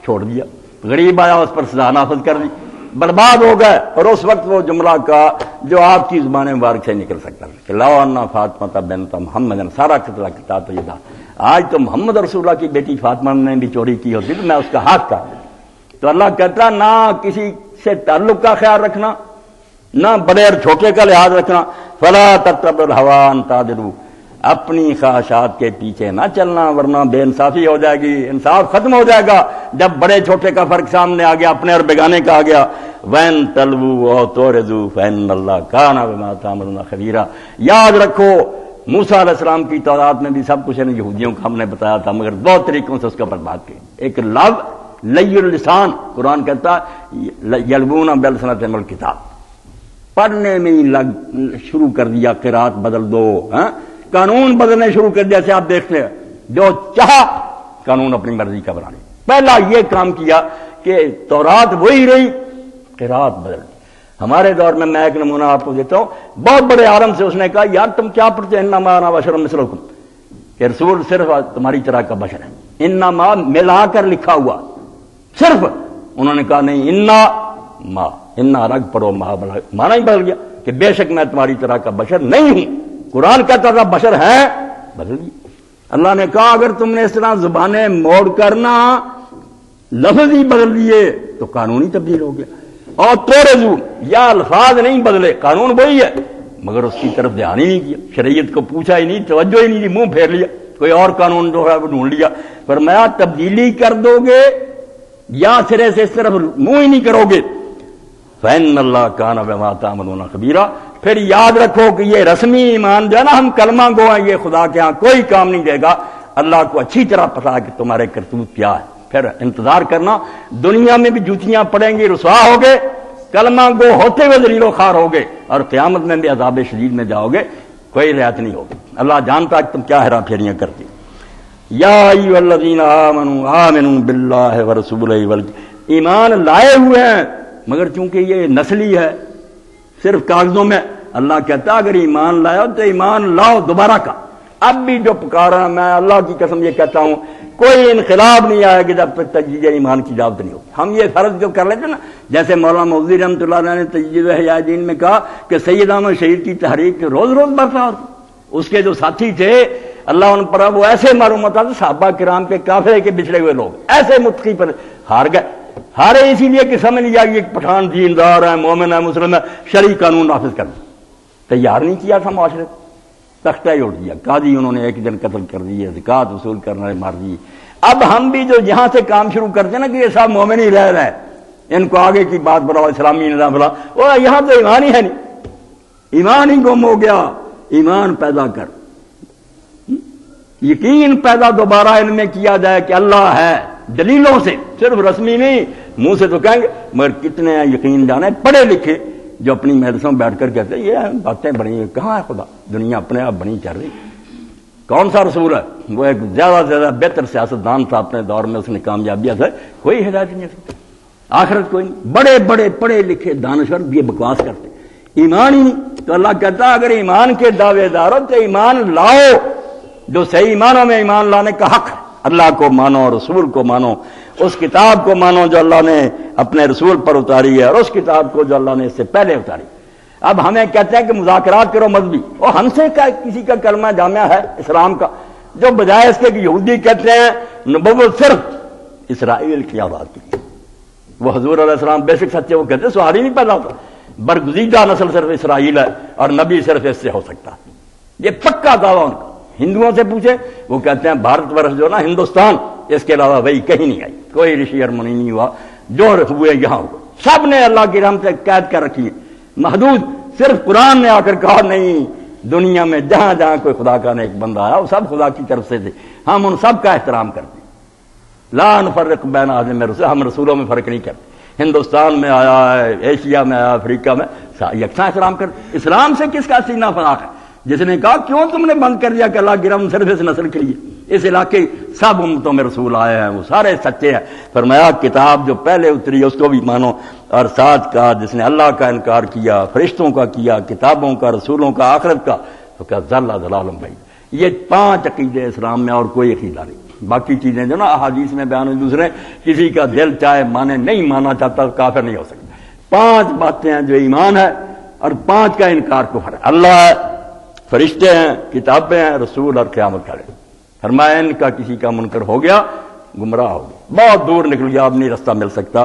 چھوڑ دیا، غریب آیا اس پر سزا نافذ کر دی، برباد ہو گئے۔ اور اس وقت وہ جملہ کہا جو آپ کی زبان مبارک سے نکل سکتا ہے کہ لو ان فاطمہ بنت محمد، سارا قتل کتا تو یہ تھا، آج تو محمد رسول اللہ کی بیٹی فاطمہ نے بھی چوری کی ہوتی تو میں اس کا ہاتھ کاٹ دیتا۔ تو اللہ کہتا نہ کسی سے تعلق کا خیال رکھنا، نہ بڑے اور چھوٹے کا لحاظ رکھنا، فلا تتبعوا الہوی ان تعدلوا، اپنی خواہشات کے پیچھے نہ چلنا ورنہ بے انصافی ہو جائے گی، انصاف ختم ہو جائے گا جب بڑے چھوٹے کا فرق سامنے آ گیا، اپنے اور بیگانے کا آ گیا۔ وَإِن تَلْوُوا أَوْ تُعْرِضُوا فَإِنَّ اللَّهَ كَانَ بِمَا تَعْمَلُونَ خَبِيرًا۔ یاد رکھو موسیٰ علیہ السلام کی تورات میں بھی سب کچھ یہودیوں کو ہم نے بتایا تھا، مگر دو طریقوں سے اس کا برباد کیا۔ ایک لو لی اللسان، قرآن کہتا ہے یلوون بِأَلْسِنَتِهِمُ الْکِتاب، پڑھنے میں ہی شروع کر دیا، قرات بدل دو، قانون بدلنے شروع کر دیا۔ جیسے آپ دیکھتے ہیں جو چاہا قانون اپنی مرضی کا بنا لیا۔ پہلا یہ کام کیا کہ تورات وہی رہی، قرات بدل دی۔ ہمارے دور میں ایک نمونہ آپ کو دیتا ہوں، بہت بڑے عالم سے اس نے کہا یار تم کیا پڑھتے ہیں، انما انا بشر مثلکم، کہ رسول صرف تمہاری طرح کا بشر ہے، انما ملا کر لکھا ہوا صرف۔ انہوں نے کہا نہیں، انا رگ پڑھو، مانا ہی بدل گیا کہ بے شک میں تمہاری طرح کا بشر نہیں ہوں۔ قرآن کہتا تھا بشر ہے، بدل گیا۔ اللہ نے کہا اگر تم نے اس طرح زبانیں موڑ کرنا لفظ ہی بدل دیے تو قانون ہی تبدیل ہو گیا۔ اور تورزو، یا الفاظ نہیں بدلے، قانون وہی ہے مگر اس کی طرف دھیان ہی نہیں کیا، شریعت کو پوچھا ہی نہیں، توجہ ہی نہیں دی، منہ پھیر لیا، کوئی اور قانون جو ہے وہ ڈھونڈ لیا۔ فرمایا تبدیلی کر دو گے یا سرے سے اس طرف منہ ہی نہیں کرو گے، فإن اللہ کان بما تعملون خبیرا۔ پھر یاد رکھو کہ یہ رسمی ایمان جو ہے نا، ہم کلمہ گو ہیں، یہ خدا کے ہاں کوئی کام نہیں دے گا۔ اللہ کو اچھی طرح پتا ہے کہ تمہارے کرتوت کیا ہے۔ پھر انتظار کرنا، دنیا میں بھی جوتیاں پڑیں گی، رسوا ہوگے، کلمہ گو ہوتے ہوئے ذلیل و خوار ہوگے، اور قیامت میں بھی عذاب شدید میں جاؤ گے، کوئی رعایت نہیں ہوگی۔ اللہ جانتا ہے کہ تم کیا ہیرا پھیریاں کرتے۔ یا ایھا الذین آمنوا آمنوا باللہ ورسولہ، ایمان لائے ہوئے ہیں مگر چونکہ یہ نسلی ہے صرف کاغذوں میں، اللہ کہتا ہے اگر ایمان لاؤ تو ایمان لاؤ دوبارہ کا۔ اب بھی جو پکارا، میں اللہ کی قسم یہ کہتا ہوں کوئی انقلاب نہیں آئے گا جب تک تجدید ایمان کی دعوت نہیں ہوگی۔ ہم یہ فرض جو کر لیتے نا، جیسے مولانا مودودی رحمۃ اللہ علیہ نے تجدید احیاء دین میں کہا کہ سید احمد شہید کی تحریک روز روز برپا ہوتی، اس کے جو ساتھی تھے اللہ ان پر وہ ایسے معلوم ہوتا تھا، صحابہ کرام کے کافرے کے بچھڑے ہوئے لوگ ایسے متقی پر ہار گئے۔ ہارے اسی لیے کہ سمجھ لیا کہ پٹھان دیندار ہے، مومن ہے، مسلم ہے، شرعی قانون نافذ کرنا تیار نہیں کیا تھا، معاشرے تختہ ہی اٹھ دیا، قاضی انہوں نے ایک دن قتل کر دیے، زکوٰۃ وصول کرنے مار دی۔ اب ہم بھی جو یہاں سے کام شروع کرتے ہیں نا کہ یہ سب مومن ہی رہ رہے، ان کو آگے کی بات بڑھاؤ، اسلامی نظام بڑھاؤ، وہ یہاں تو ایمان ہی ہے نہیں، ایمان ہی گم ہو گیا۔ ایمان پیدا کر، یقین پیدا دوبارہ ان میں کیا جائے کہ اللہ ہے، دلیلوں سے، صرف رسمی نہیں، منہ سے تو کہیں گے مگر کتنے ہیں یقین جانے پڑھے لکھے جو اپنی مجلسوں میں بیٹھ کر کہتے ہیں یہ باتیں بنی ہیں، کہاں ہے خدا، دنیا اپنے آپ بنی چل رہی۔ کون سا رسول ہے؟ وہ ایک زیادہ سے زیادہ بہتر سیاستدان تھا اپنے دور میں، اس نے کامیابیاں سے کوئی ہدایت نہیں ہے، آخرت کوئی نہیں۔ بڑے بڑے پڑھے لکھے دانشور یہ بکواس کرتے، ایمان ہی نہیں۔ تو اللہ کہتا اگر ایمان کے دعوے دار ہو تو ایمان لاؤ، جو صحیح ایمانوں میں ایمان لانے کا حق ہے۔ اللہ کو مانو، رسول کو مانو، اس کتاب کو مانو جو اللہ نے اپنے رسول پر اتاری ہے، اور اس کتاب کو جو اللہ نے اس سے پہلے اتاری۔ اب ہمیں کہتے ہیں کہ مذاکرات کرو مذہبی، اور ہم سے کسی کا کلمہ جامعہ ہے اسلام کا، جو بجائے اس کے کہ یہودی کہتے ہیں نبوت صرف اسرائیل کی آباد کی، وہ حضور علیہ السلام بے شک سچے، وہ کہتے ہیں سوال ہی نہیں پیدا ہوتا، برگزیدہ نسل صرف اسرائیل ہے اور نبی صرف اس سے ہو سکتا ہے، یہ پکا دعویٰ ان کا۔ ہندوؤں سے پوچھے وہ کہتے ہیں بھارت ورش جو نا ہندوستان، اس کے علاوہ وہی کہیں نہیں آئی، کوئی رشی اور منی نہیں ہوا، جو ہوئے یہاں ہوئے، سب نے اللہ کی رحمت سے قید کر رکھی ہے، محدود۔ صرف قرآن نے آ کر کہا نہیں، دنیا میں جہاں جہاں کوئی خدا کا نیک بندہ آیا وہ سب خدا کی طرف سے تھے، ہم ان سب کا احترام کرتے ہیں۔ لا نفرق بین احد من رسل، ہم رسولوں میں فرق نہیں کرتے، ہندوستان میں آیا ہے، ایشیا میں آیا، افریقہ میں، یکساں احترام کرتے۔ اسلام سے کس کا سینہ فراق ہے؟ جس نے کہا کیوں تم نے بند کر دیا کہ اللہ کی رحمت صرف اس نسل کے لیے، اس علاقے سب امتوں میں رسول آئے ہیں، وہ سارے سچے ہیں۔ فرمایا کتاب جو پہلے اتری ہے اس کو بھی مانو، اور ساتھ کہا جس نے اللہ کا انکار کیا، فرشتوں کا کیا، کتابوں کا، رسولوں کا، آخرت کا، تو کہا ضل ضلالم بعید۔ یہ 5 عقیدے اسلام میں، اور کوئی عقیدہ نہیں۔ باقی چیزیں جو نا احادیث میں بیان ہوئی، دوسرے کسی کا دل چاہے مانے، نہیں ماننا چاہتا کافر نہیں ہو سکتا۔ 5 باتیں ہیں جو ایمان ہے، اور 5 کا انکار کفر ہے۔ اللہ ہے، فرشتے ہیں، کتابیں ہیں، رسول اور قیامت کھڑے۔ فرمایا ان کا کسی کا منکر ہو گیا، گمراہ ہو گیا، بہت دور نکل گیا، اب نہیں رستہ مل سکتا۔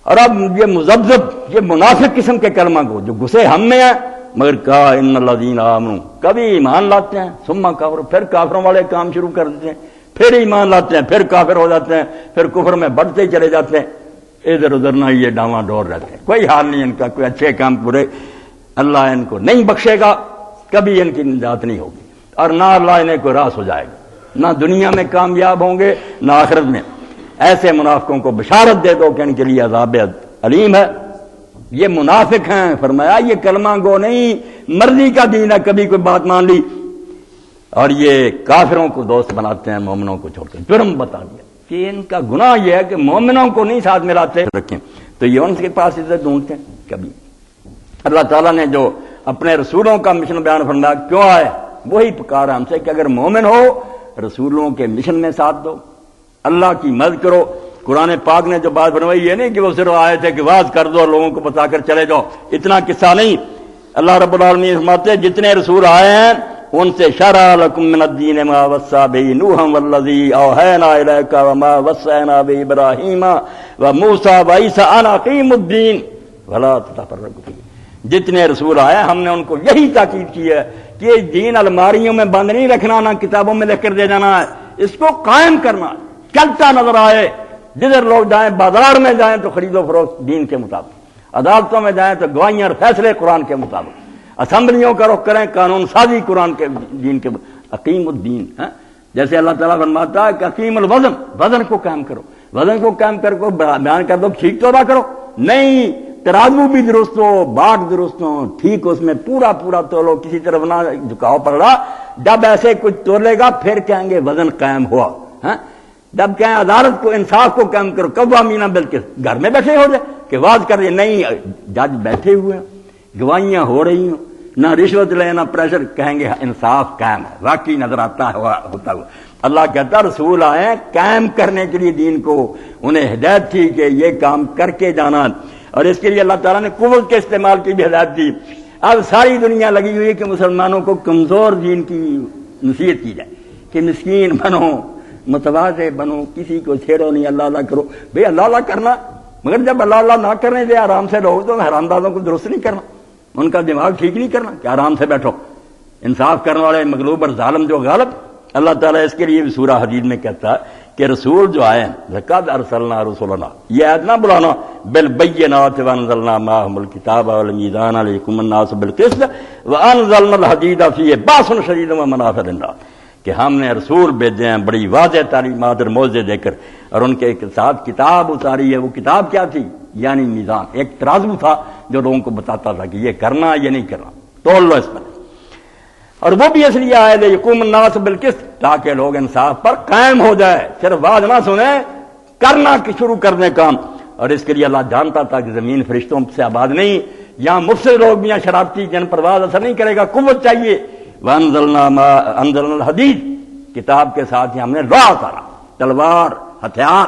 اور اب یہ مذبذب، یہ منافق قسم کے کلمہ کو جو گھسے ہم میں ہیں، مگر کہا ان الذین آمنوا، کبھی ایمان لاتے ہیں ثم کفروا، پھر کافروں والے کام شروع کر دیتے ہیں، پھر ایمان لاتے ہیں، پھر کافر ہو جاتے ہیں، پھر کفر میں بڑھتے ہی چلے جاتے ہیں، ادھر ادھر نہ یہ ڈاواں ڈور رہتے ہیں، کوئی حال نہیں ان کا، کوئی اچھے کام پورے اللہ ان کو نہیں بخشے گا، کبھی ان کی نجات نہیں ہوگی، اور نہ اللہ انہیں کوئی راس ہو جائے گا، نہ دنیا میں کامیاب ہوں گے نہ آخرت میں۔ ایسے منافقوں کو بشارت دے دو کہ ان کے لیے عذاب علیم ہے۔ یہ منافق ہیں، فرمایا یہ کلمہ گو نہیں، مرضی کا دین ہے، کبھی کوئی بات مان لی، اور یہ کافروں کو دوست بناتے ہیں، مومنوں کو چھوڑ کر۔ جرم بتا دیا کہ ان کا گناہ یہ ہے کہ مومنوں کو نہیں ساتھ ملاتے رکھیں، تو یہ ان کے پاس عزت ڈھونڈتے ہیں۔ کبھی اللہ تعالیٰ نے جو اپنے رسولوں کا مشن بیان فرمایا، کیوں آئے؟ وہی پکارا ہم سے کہ اگر مومن ہو رسولوں کے مشن میں ساتھ دو، اللہ کی مدد کرو۔ قرآن پاک نے جو بات فرمائی یہ نہیں کہ وہ صرف آئے تھے کہ واز کر دو اور لوگوں کو بتا کر چلے جاؤ، اتنا قصہ نہیں۔ اللہ رب العالمین فرماتے ہیں جتنے رسول آئے ہیں ان سے شرع لکم من الدین ما وصى به نوحا والذی اوحینا الیک وما وصینا به ابراہیم وموسیٰ وعیسیٰ ان اقیموا الدین ولا تتفرقوا فیہ۔ جتنے رسول آئے ہم نے ان کو یہی تاکید کی ہے کہ یہ دین الماریوں میں بند نہیں رکھنا، نہ کتابوں میں لکھ کر دے جانا ہے، اس کو قائم کرنا، چلتا نظر آئے۔ جدھر لوگ جائیں، بازار میں جائیں تو خرید و فروخت دین کے مطابق، عدالتوں میں جائیں تو گواہیاں اور فیصلے قرآن کے مطابق، اسمبلیوں کا رخ کریں قانون سازی قرآن کے دین کے اقیم الدین۔ جیسے اللہ تعالیٰ فرماتا ہے کہ اقیم الوزن، وزن کو قائم کرو، وزن کو قائم کر کو بیان کر دو، ٹھیک تو نہ کرو، نہیں، ترازو بھی درست ہو، باٹ درست ہو، ٹھیک اس میں پورا پورا تولو، کسی طرف نہ جھکاؤ پڑ رہا۔ جب ایسے کچھ تولے گا پھر کہیں گے وزن قائم ہوا۔ جب کہیں عدالت کو، انصاف کو قائم کرو، قوامین بالقسط، گھر میں بیٹھے ہو جائے کہ واز کر دے، نہیں، جج بیٹھے ہوئے ہیں، گواہیاں ہو رہی ہیں، نہ رشوت لے نہ پریشر، کہیں گے انصاف قائم ہے، واقعی نظر آتا ہے ہوتا ہوا۔ اللہ کہتا رسول آئے قائم کرنے کے لیے دین کو، انہیں ہدایت تھی کہ یہ کام کر کے جانا، اور اس کے لیے اللہ تعالیٰ نے قوت کے استعمال کی بھی ہدایت دی۔ اب ساری دنیا لگی ہوئی ہے کہ مسلمانوں کو کمزور دین کی نصیحت کی جائے کہ مسکین بنو، متواضع بنو، کسی کو چھیڑو نہیں، اللہ اللہ کرو۔ بھئی اللہ اللہ کرنا، مگر جب اللہ اللہ نہ کرنے دے آرام سے رہو تو حرام دادوں کو درست نہیں کرنا، ان کا دماغ ٹھیک نہیں کرنا کہ آرام سے بیٹھو، انصاف کرنے والے مغلوب اور ظالم جو غالب۔ اللہ تعالیٰ اس کے لیے بھی سورہ حدید میں کہتا ہے کہ رسول جو آئے ہیں، لقد ارسلنا رسولنا، یہ عہد نہ بلانا، بالبینات وانزلنا معهم الکتاب والمیزان لیقوم الناس بالقسط وانزلنا الحدید فیہ باس شدید ومنافع للناس، کہ ہم نے رسول بھیجے ہیں بڑی واضح تعلیمات اور موعظے دے کر، اور ان کے ساتھ کتاب اتاری ہے۔ وہ کتاب کیا تھی؟ یعنی میزان، ایک ترازو تھا جو لوگوں کو بتاتا تھا کہ یہ کرنا یہ نہیں کرنا، تول لو اس پر۔ اور وہ بھی اس لیے آئے تھے یقوم الناس بالقسط، تاکہ لوگ انصاف پر قائم ہو جائے، صرف واز نہ سنیں، کرنا شروع کر دیں کام۔ اور اس کے لیے اللہ جانتا تھا کہ زمین فرشتوں سے آباد نہیں، یہاں مفسد لوگ بھی ہیں، شرارتی، جن پر واز اثر نہیں کرے گا، قوت چاہیے۔ وانزلنا الحدید، کتاب کے ساتھ ہی ہم نے لوہا اتارا، تلوار، ہتھیار،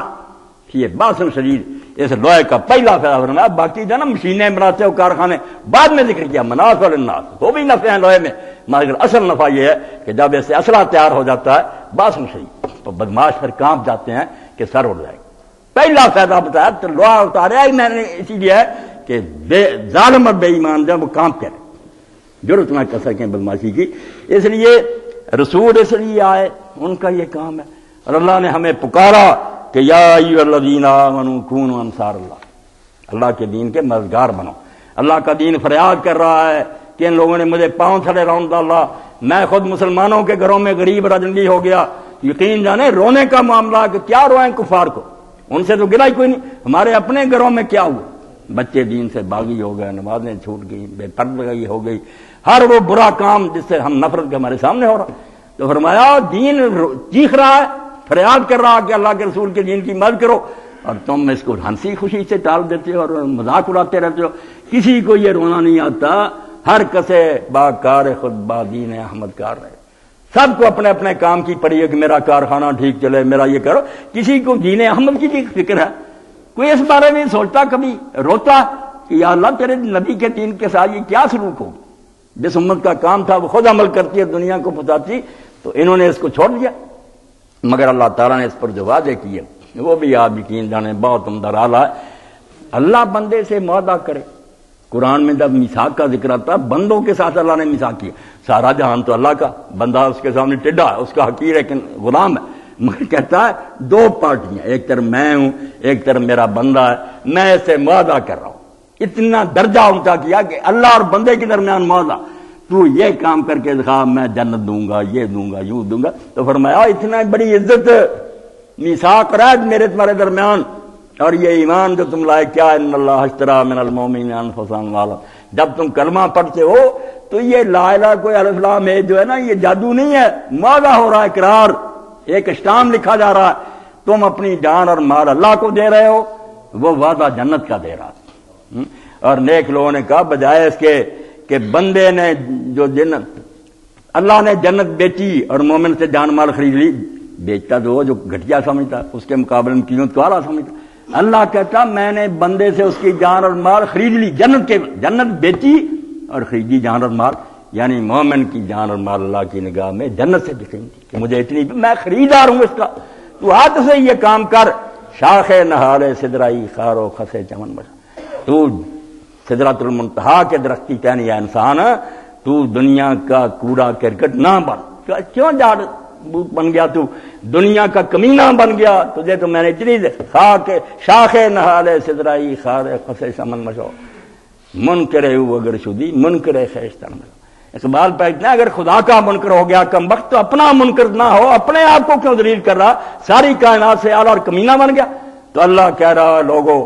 یہ باسن شدید، اس لوہے کا پہلا فائدہ فرمایا۔ باقی جو نا مشینیں بناتے ہو کارخانے، بعد میں ذکر کیا منافع للناس، وہ بھی نفع ہیں لوہے میں، مگر اصل نفع یہ ہے کہ جب اس سے اسلحہ تیار ہو جاتا ہے باسن شدید، تو بدماش پھر کانپ جاتے ہیں کہ سر اڑ جائے گا۔ پہلا فائدہ بتایا تو لوہا اتارا ہی میں نے اسی لیے ہے کہ ظالم اور بے ایمان جب وہ کانپ کرے، ضرورت نہ کر سکیں بدماشی کی۔ اس لیے رسول اس لیے آئے، ان کا یہ کام ہے۔ اور اللہ نے ہمیں پکارا کہ یا ایھا الذین آمنوا کونوا انصار اللہ، اللہ کے دین کے مددگار بنو۔ اللہ کا دین فریاد کر رہا ہے کہ ان لوگوں نے مجھے پاؤں تھلے رون ڈالا، میں خود مسلمانوں کے گھروں میں غریب اور اجنبی ہو گیا۔ یقین جانے رونے کا معاملہ کہ کیا روئیں کفار کو، ان سے تو گلا ہی کوئی نہیں، ہمارے اپنے گھروں میں کیا ہوا، بچے دین سے باغی ہو گئے، نمازیں چھوٹ گئی، بے پردگی ہو گئی، ہر وہ برا کام جس سے ہم نفرت کے ہمارے سامنے ہو رہا۔ تو فرمایا دین چیخ رہا ہے، فریاد کر رہا کہ اللہ کے رسول کے دین کی مدد کرو، اور تم اس کو ہنسی خوشی سے ٹال دیتے ہو اور مذاق اڑاتے رہتے ہو۔ کسی کو یہ رونا نہیں آتا، ہر کسے با کار خود با دین احمد کار رہے، سب کو اپنے اپنے کام کی پڑی ہے کہ میرا کارخانہ ٹھیک چلے، میرا یہ کرو۔ کسی کو دین احمد کی بھی فکر ہے، کوئی اس بارے میں سوچتا، کبھی روتا کہ یا اللہ تیرے نبی کے دین کے ساتھ یہ کیا سلوک ہو، جس امت کا کام تھا وہ خود عمل کرتی ہے، دنیا کو بتاتی، تو انہوں نے اس کو چھوڑ دیا۔ مگر اللہ تعالیٰ نے اس پر جو وعدے کیے وہ بھی آپ یقین جانے بہت عمدہ اعلیٰ ہے۔ اللہ بندے سے معاہدہ کرے. قرآن میں جب میثاق کا ذکر آتا ہے بندوں کے ساتھ اللہ نے میثاق کیا. سارا جہان تو اللہ کا، بندہ اس کے سامنے ٹیڈا ہے، اس کا حقیر ہے کہ غلام ہے. مگر کہتا ہے دو پارٹیاں، ایک طرف میں ہوں، ایک طرف میرا بندہ ہے، میں اس سے معاہدہ کر رہا ہوں. اتنا درجہ اونچا کیا کہ اللہ اور بندے کے درمیان معاہدہ. تو یہ کام کر کے دکھا، میں جنت دوں گا، یہ دوں گا، یوں دوں گا. تو فرمایا اتنا بڑی عزت میثاق رہا میرے تمہارے درمیان، اور یہ ایمان جو تم لائے کیا، ان اللہ اشترى من المؤمنین انفسهم واموالهم. جب تم کلمہ پڑھتے ہو تو یہ لا الہ کوئی الف لام ہے جو ہے نا، یہ جادو نہیں ہے، معاہدہ ہو رہا ہے، اقرار، ایک اسٹامپ لکھا جا رہا ہے. تم اپنی جان اور مال اللہ کو دے رہے ہو، وہ وعدہ جنت کا دے رہا ہے. اور نیک لوگوں نے کہا بجائے اس کے کہ بندے نے جو جنت، اللہ نے جنت بیچی اور مومن سے جان مال خرید لی. بیچتا تو وہ جو گھٹیا سمجھتا، اس کے مقابلے میں قیمت کو اعلیٰ سمجھتا. اللہ کہتا میں نے بندے سے اس کی جان اور مال خرید لی، جنت بیچی اور خریدی جان اور مال. یعنی مومن کی جان اور مال اللہ کی نگاہ میں جنت سے بھی قیمتی کہ مجھے اتنی، میں خریدار ہوں اس کا. تو ہاتھ سے یہ کام کر. شاخ نہالے سدرائی خارو خسے چمن بچا. تو سدرۃ المنتہا کے درختی ٹہنی ہے انسان، تو دنیا کا کوڑا کرکٹ نہ بن. کیوں جاڑ بن گیا، تو دنیا کا کمینہ بن گیا. تجھے تو میں نے اتنی شاخ نہالے سدرائی خار خسے چمن مچو منکر ہو اگر شدی منکر خیشتن. اقبال پہنچنا اگر خدا کا منکر ہو گیا کم وقت تو اپنا منکر نہ ہو، اپنے آپ کو کیوں ذلیل کر رہا، ساری کائنات سے اعلیٰ اور کمینہ بن گیا. تو اللہ کہہ رہا لوگو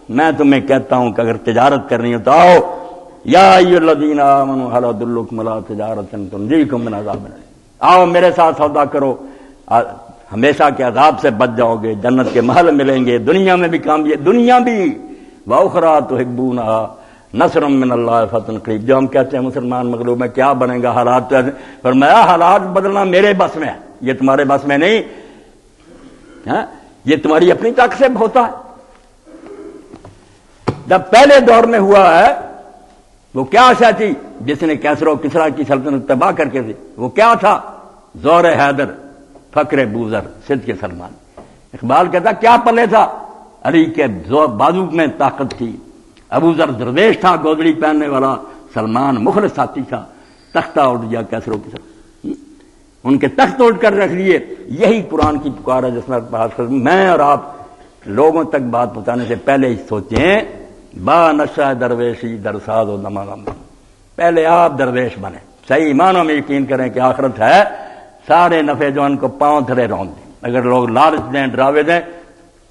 میں تمہیں کہتا ہوں کہ اگر تجارت کرنی ہو تو آؤ، یا ایھا الذین آمنوا ھل ادلکم علی تجارۃ تنجیکم من عذاب الیم. آؤ میرے ساتھ سودا کرو، ہمیشہ کے عذاب سے بچ جاؤ گے، جنت کے محل ملیں گے، دنیا میں بھی کامیاب، دنیا بھی. واخری تحبونھا نصر من اللہ فتح قریب. جو ہم کہتے ہیں مسلمان مغلوب میں کیا بنے گا، حالات تو فرمایا حالات بدلنا میرے بس میں ہے، یہ تمہارے بس میں نہیں، یہ تمہاری اپنی طاقت سے ہوتا ہے. جب پہلے دور میں ہوا ہے وہ کیا آشا تھی جس نے کیسر و کسرا کی سلطنت تباہ کر کے دی، وہ کیا تھا؟ زور حیدر، فقر بوذر، صدق سلمان. اقبال کہتا کیا پلے تھا؟ علی کے بازو میں طاقت تھی، ابو ذر درویش تھا گودڑی پہننے والا، سلمان مخلص ساتھی تھا. تختہ اٹھ گیا کیسر و کسرا، ان کے تخت اٹھ کر رکھ لیے. یہی قرآن کی پکار ہے جس میں بات کر میں اور آپ لوگوں تک بات پہنچانے سے پہلے ہی سوچیں با نشہ درویشی درساز و نماغم. پہلے آپ درویش بنے، صحیح ایمانوں میں یقین کریں کہ آخرت ہے، سارے نفع جو ان کو پاؤں تھلے رون دیں. اگر لوگ لالچ دیں، ڈراوے دیں،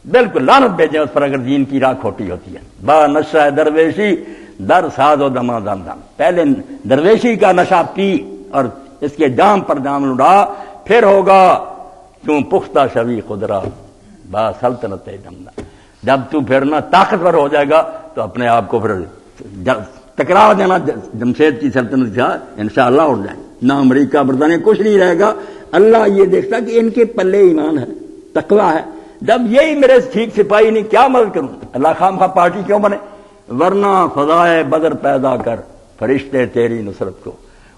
بالکل لعنت بھیجیں اس پر اگر دین کی راہ کھوٹی ہوتی ہے. با نشہ درویشی در ساز و دما دم دم. پہلے درویشی کا نشہ پی اور اس کے جام پر جام لڑا، پھر ہوگا کیوں پختہ شوی خدرا با سلطنت دمدم. جب تو پھر نہ طاقتور ہو جائے گا تو اپنے آپ کو پھر ٹکرا دینا جمشید کی سلطنت کا انشاءاللہ اٹھ جائے. نہ امریکہ برطانیہ کچھ نہیں رہے گا. اللہ یہ دیکھتا کہ ان کے پلے ایمان ہے، تقویٰ ہے. جب یہی میرے ٹھیک سپاہی نہیں کیا مدد کروں؟ اللہ خام خواہ پارٹی کیوں بنے؟ ورنہ فضائے بدر پیدا کر فرشتے تیری نصرت کو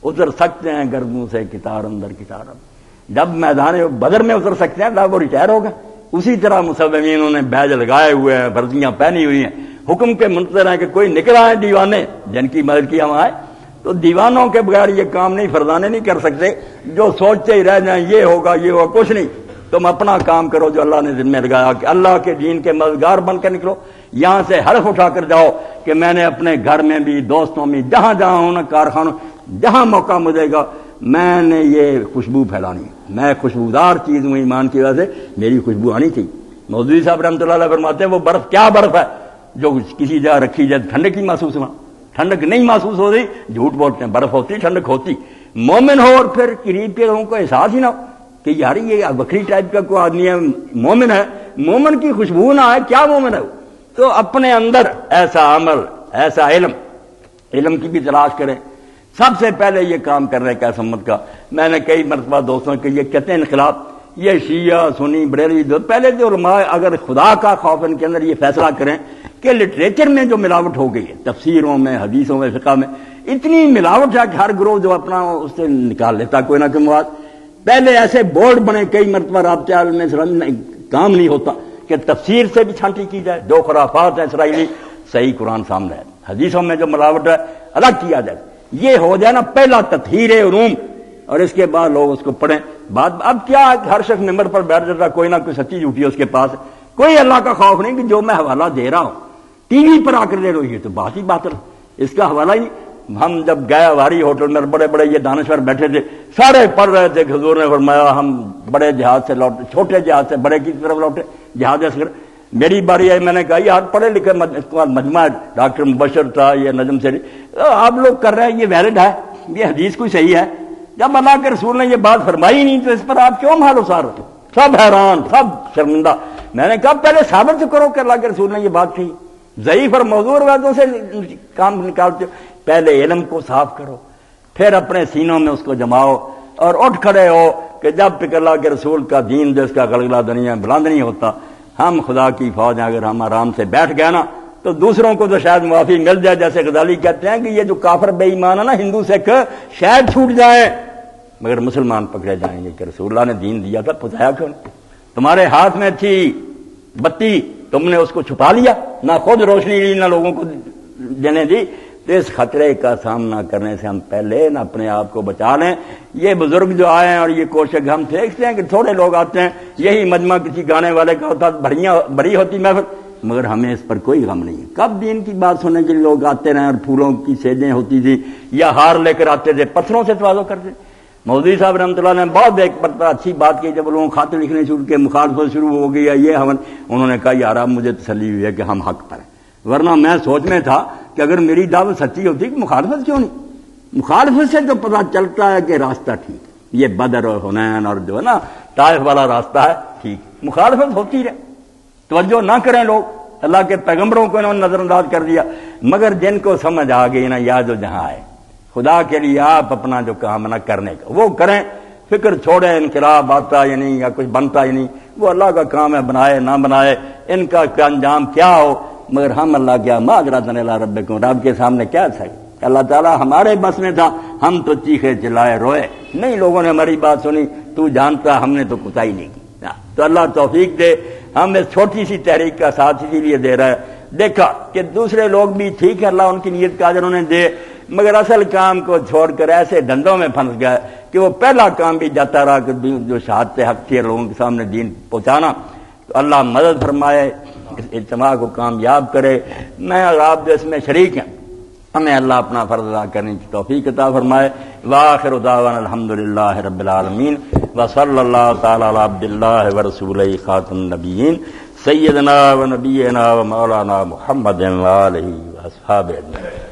اتر سکتے ہیں گردوں سے کتار اندر کتار. جب میدان بدر میں اتر سکتے ہیں تب وہ ریٹائر ہوگا. اسی طرح مصومینوں نے بیج لگائے ہوئے ہیں، ورزیاں پہنی ہوئی ہیں، حکم کے منتظر ہیں کہ کوئی نکل آئے دیوانے جن کی مدد کی ہم آئے. تو دیوانوں کے بغیر یہ کام نہیں، فرزانے نہیں کر سکتے. جو سوچتے ہی رہ جائیں یہ ہوگا یہ ہوگا، کچھ نہیں. تم اپنا کام کرو جو اللہ نے ذمہ لگایا کہ اللہ کے دین کے مددگار بن کر نکلو. یہاں سے حلف اٹھا کر جاؤ کہ میں نے اپنے گھر میں بھی، دوستوں میں، جہاں جہاں ہوں نا، کارخانوں، جہاں موقع ملے گا میں نے یہ خوشبو پھیلانی. میں خوشبودار چیز ہوں، ایمان کی وجہ سے میری خوشبو آنی تھی. مودودی صاحب رحمۃ اللہ علیہ فرماتے ہیں وہ برف کیا برف ہے جو کسی جگہ رکھی جائے ٹھنڈک ہی محسوس ہوا. ٹھنڈک نہیں محسوس ہو رہی، جھوٹ بولتے ہیں، برف ہوتی ٹھنڈک ہوتی. مومن ہو اور پھر قریب کے لوگوں کو احساس ہی نہ ہو کہ یار یہ بکری ٹائپ کا کوئی آدمی ہے، مومن ہے، مومن کی خوشبو نہ آئے، کیا مومن ہے وہ؟ تو اپنے اندر ایسا عمل، ایسا علم کی بھی تلاش کریں. سب سے پہلے یہ کام کر رہے کیسا امت کا. میں نے کئی مرتبہ دوستوں کے یہ کہتے ہیں انقلاب، یہ شیعہ سنی بریلوی جو پہلے جو علماء اگر خدا کا خوف ان کے اندر یہ فیصلہ کریں کہ لٹریچر میں جو ملاوٹ ہو گئی ہے، تفسیروں میں، حدیثوں میں، فقہ میں اتنی ملاوٹ ہے کہ ہر گروہ جو اپنا اس سے نکال لیتا کوئی نہ کوئی مواد. پہلے ایسے بورڈ بنے کئی مرتبہ رابطہ میں کام نہیں ہوتا کہ تفسیر سے بھی چھانٹی کی جائے. جو خرافات ہیں اسرائیلی صحیح قرآن سامنے ہے، حدیثوں میں جو ملاوٹ ہے الگ کیا جائے، یہ ہو جائے نا پہلا تطہیر علوم، اور اس کے بعد لوگ اس کو پڑھیں۔ بات اب کیا ہر شخص ممبر پر بیٹھ جاتا، کوئی نہ کوئی سچی جھوٹی اس کے پاس، کوئی اللہ کا خوف نہیں کہ جو میں حوالہ دے رہا ہوں ٹی وی پر آ کر دے رہی ہے تو بات ہی باطل، اس کا حوالہ ہی نہیں۔ ہم جب گئے ہماری ہوٹل میں بڑے بڑے یہ دانشور بیٹھے تھے، سارے پڑھ رہے تھے، حضور نے فرمایا ہم بڑے جہاز سے لوٹے، چھوٹے جہاز سے بڑے کی طرف لوٹے، جہاز اصغر۔ میری باری آئی، میں نے کہا یار پڑھے لکھے مجمع ڈاکٹر مبشر تھا، یہ نجم سے آپ لوگ کر رہے ہیں، یہ ویلڈ ہے، یہ حدیث کوئی صحیح ہے؟ جب اللہ کے رسول نے یہ بات فرمائی نہیں تو اس پر آپ کیوں مال اتار رہے؟ سب حیران، سب شرمندہ۔ میں نے کہا پہلے ثابت تو کرو کہ اللہ کے رسول نے یہ بات کہی، ضعیف اور موضوع روایتوں سے کام نکالتے ہو، پہلے علم کو صاف کرو، پھر اپنے سینوں میں اس کو جماؤ اور اٹھ کھڑے ہو کہ جب تک اللہ کے رسول کا دین جس کا غلغلہ دنیا بلند نہیں ہوتا، ہم خدا کی فوج ہیں، اگر ہم آرام سے بیٹھ گئے نا تو دوسروں کو تو شاید معافی مل جائے، جیسے غزالی کہتے ہیں کہ یہ جو کافر بے ایمان ہے نا ہندو سکھ شاید چھوٹ جائیں مگر مسلمان پکڑے جائیں گے کہ رسول اللہ نے دین دیا تھا، پتایا کیوں نہیں؟ تمہارے ہاتھ میں تھی بتی، تم نے اس کو چھپا لیا، نہ خود روشنی دی نہ لوگوں کو دینے دی۔ تو اس خطرے کا سامنا کرنے سے ہم پہلے نہ اپنے آپ کو بچا لیں۔ یہ بزرگ جو آئے ہیں اور یہ کوشش ہم دیکھتے ہیں کہ تھوڑے لوگ آتے ہیں، یہی مجمع کسی گانے والے کا ہوتا، بڑی ہوتی محفل، مگر ہمیں اس پر کوئی غم نہیں ہے۔ کب دین کی بات سننے کے لیے لوگ آتے رہے اور پھولوں کی سیجیں ہوتی تھی یا ہار لے کر آتے تھے، پتھروں سے تواضع کرتے۔ مودودی صاحب رحمۃ اللہ نے بہت ایک مرتبہ اچھی بات کی، جب لوگوں خاطر لکھنے شروع کیے، مخالفت شروع ہو گئی ہے یہ ہم، انہوں نے کہا یار اب مجھے تسلی ہوئی ہے کہ ہم حق پر ہیں، ورنہ میں سوچ میں تھا کہ اگر میری دعوت سچی ہوتی کہ مخالفت کیوں نہیں؟ مخالفت سے تو پتہ چلتا ہے کہ راستہ ٹھیک ہے، یہ بدر اور حنین اور جو ہے نا طائف والا راستہ ہے ٹھیک، مخالفت ہوتی رہے، توجہ نہ کریں لوگ، اللہ کے پیغمبروں کو انہوں نے نظر انداز کر دیا، مگر جن کو سمجھ آ گئی نا یاد و جہاں آئے، خدا کے لیے آپ اپنا جو کام نہ کرنے کا وہ کریں، فکر چھوڑیں انقلاب آتا یا نہیں یا کچھ بنتا یا نہیں، وہ اللہ کا کام ہے، بنائے نہ بنائے، ان کا انجام کیا ہو، مگر ہم اللہ کیا معذرت الی ربکم، رب کے سامنے کیا تھا؟ اللہ تعالیٰ ہمارے بس میں تھا، ہم تو چیخے چلائے روئے نہیں، لوگوں نے ہماری بات سنی، تو جانتا ہم نے تو کوتاہی نہیں کی۔ تو اللہ توفیق دے، ہم اس چھوٹی سی تحریک کا ساتھ اسی لیے دے رہا ہے، دیکھا کہ دوسرے لوگ بھی ٹھیک ہے، اللہ ان کی نیت کا اجر انہیں دے، مگر اصل کام کو چھوڑ کر ایسے ڈنڈوں میں پھنس گئے کہ وہ پہلا کام بھی جاتا رہا کہ جو شہادت حق تھی لوگوں کے سامنے دین پہنچانا۔ تو اللہ مدد فرمائے، اس اجتماع کو کامیاب کرے، میں اور آپ جو اس میں شریک ہیں ہمیں اللہ اپنا فرض ادا کرنے کی توفیق عطا فرمائے۔ وآخر دعوانا الحمدللہ رب العالمین، وصلی اللہ تعالی علی عبد اللہ ورسولہ خاتم النبیین سیدنا و نبینا و مولانا محمد و آلہ و اصحابہ اجمعین۔